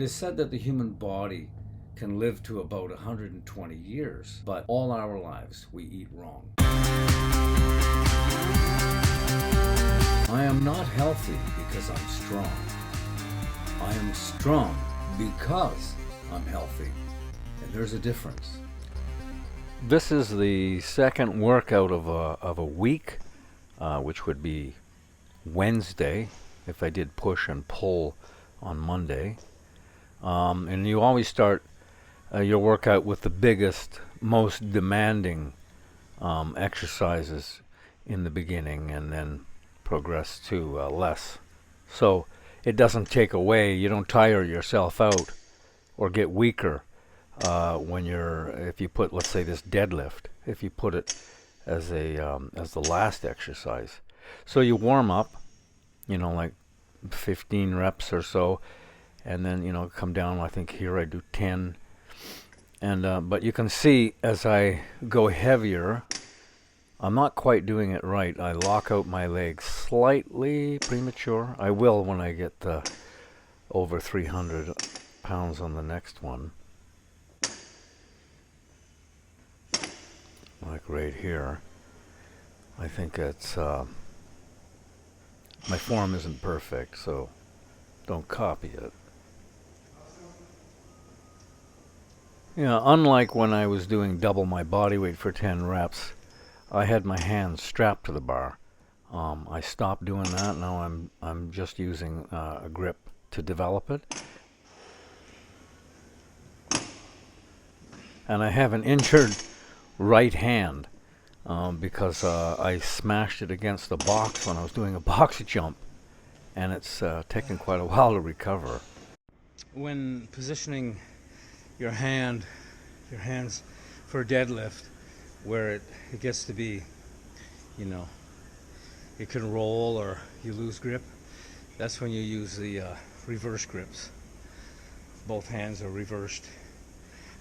It is said that the human body can live to about 120 years, but all our lives we eat wrong. I am not healthy because I'm strong. I am strong because I'm healthy. And there's a difference. This is the second workout of a week, which would be Wednesday if I did push and pull on Monday. And you always start your workout with the biggest, most demanding exercises in the beginning, and then progress to less. So it doesn't take away, you don't tire yourself out or get weaker if you put, let's say, this deadlift, if you put it as the last exercise. So you warm up, like 15 reps or so, and then come down. I think here I do 10, and but you can see as I go heavier, I'm not quite doing it right. I lock out my legs slightly premature. I will when I get over 300 pounds on the next one, like right here. I think it's my form isn't perfect, so don't copy it. Unlike when I was doing double my body weight for 10 reps, I had my hands strapped to the bar. I stopped doing that. Now I'm just using a grip to develop it. And I have an injured right hand because I smashed it against the box when I was doing a box jump, and it's taken quite a while to recover. When positioning your hands for a deadlift, where it gets to be, it can roll or you lose grip, that's when you use the reverse grips. Both hands are reversed,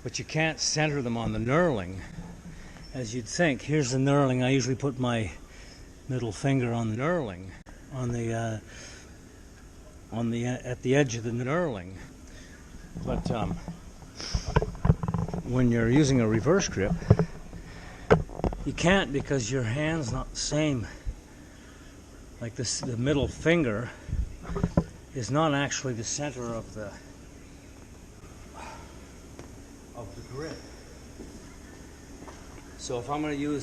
but you can't center them on the knurling as you'd think. Here's the knurling. I usually put my middle finger on the knurling, at the edge of the knurling. But when you're using a reverse grip, you can't, because your hand's not the same. Like this, the middle finger is not actually the center of the grip. So if I'm going to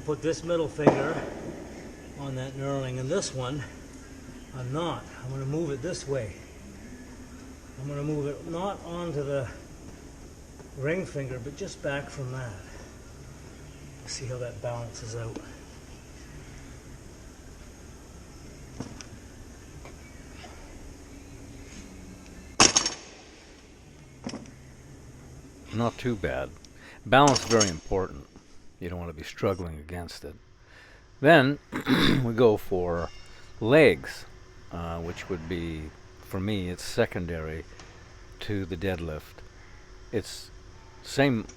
put this middle finger on that knurling, and this one, I'm not. I'm going to move it this way. I'm going to move it not onto the ring finger, but just back from that. See how that balances out. Not too bad. Balance is very important. You don't want to be struggling against it. Then we go for legs, which would be, for me, it's secondary to the deadlift. It's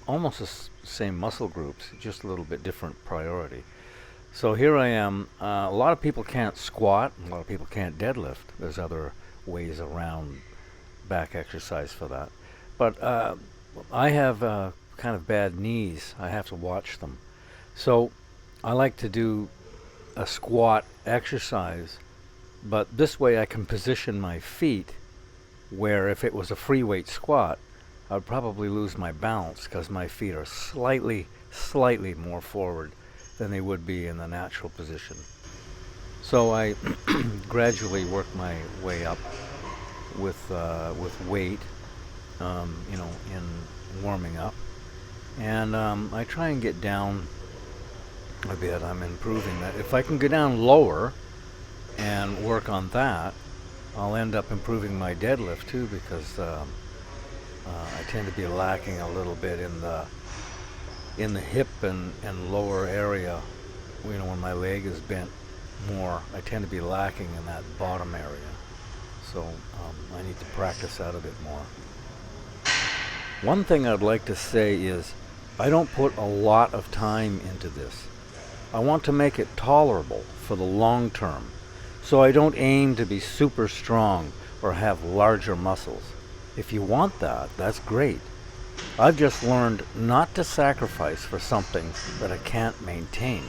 almost the same muscle groups, just a little bit different priority. So here I am. A lot of people can't squat. A lot of people can't deadlift. There's other ways around back exercise for that. But I have kind of bad knees. I have to watch them. So I like to do a squat exercise, but this way I can position my feet where if it was a free weight squat, I'd probably lose my balance because my feet are slightly more forward than they would be in the natural position. So I gradually work my way up with weight, in warming up, and I try and get down a bit. I'm improving that. If I can go down lower and work on that, I'll end up improving my deadlift too, because I tend to be lacking a little bit in the hip and lower area. When my leg is bent more, I tend to be lacking in that bottom area. So I need to practice that a bit more. One thing I'd like to say is I don't put a lot of time into this. I want to make it tolerable for the long term. So I don't aim to be super strong or have larger muscles. If you want that, that's great. I've just learned not to sacrifice for something that I can't maintain.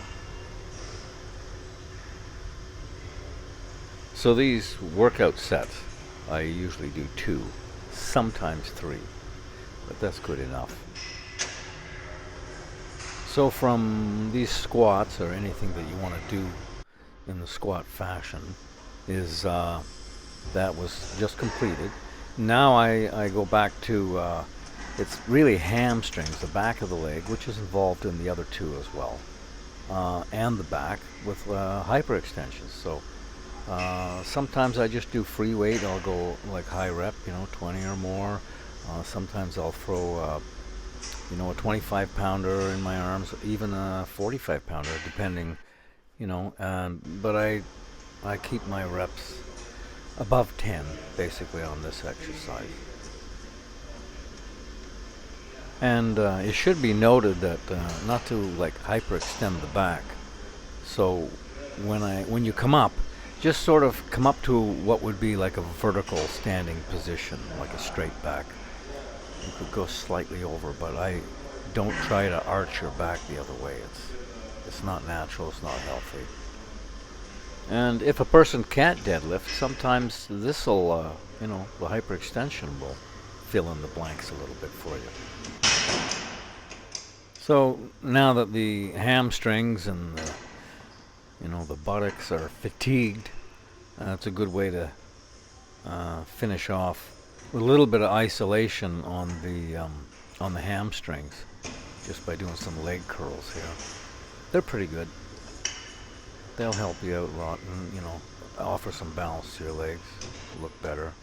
So these workout sets, I usually do 2, sometimes 3, but that's good enough. So from these squats, or anything that you want to do in the squat fashion, is that was just completed. Now I go back to, it's really hamstrings, the back of the leg, which is involved in the other 2 as well, and the back with hyperextensions. So sometimes I just do free weight. I'll go like high rep, 20 or more. Sometimes I'll throw a 25 pounder in my arms, even a 45 pounder, depending, but I keep my reps above 10 basically on this exercise. And it should be noted that not to like hyperextend the back. So when you come up, just sort of come up to what would be like a vertical standing position, like a straight back. You could go slightly over, but I don't try to arch your back the other way. It's not natural, it's not healthy. And if a person can't deadlift, sometimes this'll, the hyperextension will fill in the blanks a little bit for you. So now that the hamstrings and the buttocks are fatigued, it's a good way to finish off with a little bit of isolation on the hamstrings, just by doing some leg curls here. They're pretty good. They'll help you out a lot, and offer some balance to your legs, look better.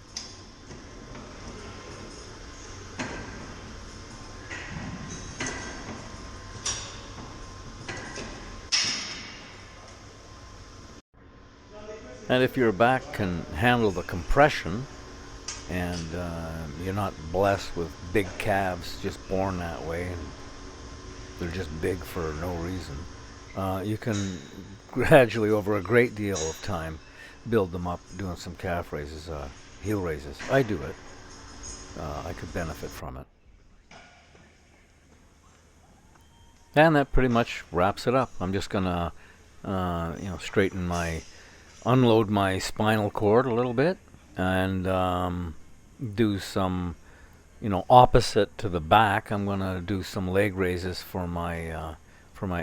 And if your back can handle the compression, and you're not blessed with big calves, just born that way, and they're just big for no reason, you can gradually, over a great deal of time, build them up doing some calf raises, heel raises. I do it. I could benefit from it. And that pretty much wraps it up. I'm just gonna unload my spinal cord a little bit, and do some, opposite to the back. I'm gonna do some leg raises for my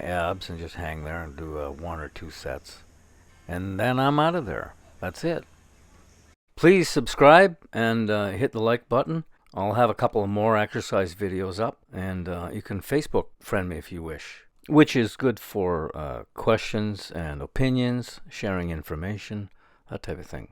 abs, and just hang there and do 1 or 2 sets, and then I'm out of there. That's it. Please subscribe and hit the like button. I'll have a couple of more exercise videos up, and you can Facebook friend me if you wish, which is good for questions and opinions, sharing information, that type of thing.